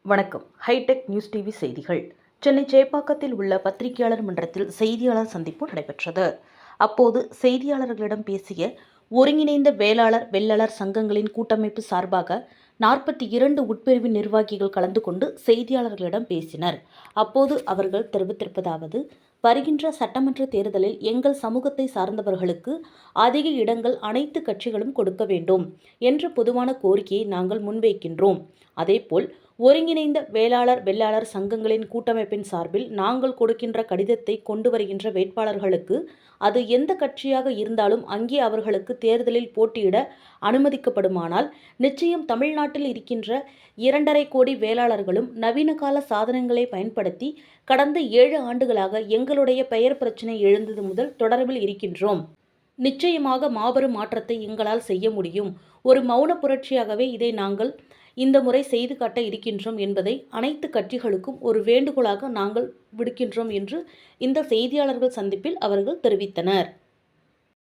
வணக்கம். Hitech news TV செய்திகள். சென்னை சேப்பாக்கத்தில் உள்ள பத்திரிகையாளர் மன்றத்தில் செய்தியாளர் சந்திப்பு நடைபெற்றது. அப்போது செய்தியாளர்களிடம் பேசிய ஒருங்கிணைந்த வேளாளர் வெள்ளாளர் சங்கங்களின் கூட்டமைப்பு சார்பாக 42 உட்பிரிவு நிர்வாகிகள் கலந்து கொண்டு செய்தியாளர்களிடம் பேசினர். அப்போது அவர்கள் தெரிவித்திருப்பதாவது: வருகின்ற சட்டமன்ற தேர்தலில் எங்கள் சமூகத்தை சார்ந்தவர்களுக்கு அதிக இடங்கள் அனைத்து கட்சிகளும் கொடுக்க வேண்டும் என்ற பொதுவான கோரிக்கையை நாங்கள் முன்வைக்கின்றோம். அதேபோல் ஒருங்கிணைந்த வேளாளர் வெள்ளாளர் சங்கங்களின் கூட்டமைப்பின் சார்பில் நாங்கள் கொடுக்கின்ற கடிதத்தை கொண்டு வருகின்ற வேட்பாளர்களுக்கு அது எந்த கட்சியாக இருந்தாலும் அங்கே அவர்களுக்கு தேர்தலில் போட்டியிட அனுமதிக்கப்படுமானால் நிச்சயம் தமிழ்நாட்டில் இருக்கின்ற 2.5 கோடி வேளாளர்களும் நவீன கால சாதனங்களை பயன்படுத்தி கடந்த 7 ஆண்டுகளாக எங்களுடைய பெயர் பிரச்சினை எழுந்தது முதல் தொடர்பில் இருக்கின்றோம். நிச்சயமாக மாபெரும் மாற்றத்தை எங்களால் செய்ய முடியும். ஒரு மௌன புரட்சியாகவே இதை நாங்கள் இந்த முறை செய்து காட்ட இருக்கின்றோம் என்பதை அனைத்து கட்சிகளுக்கும் ஒரு வேண்டுகோளாக நாங்கள் விடுக்கின்றோம் என்று இந்த செய்தியாளர்கள் சந்திப்பில் அவர்கள் தெரிவித்தனர்.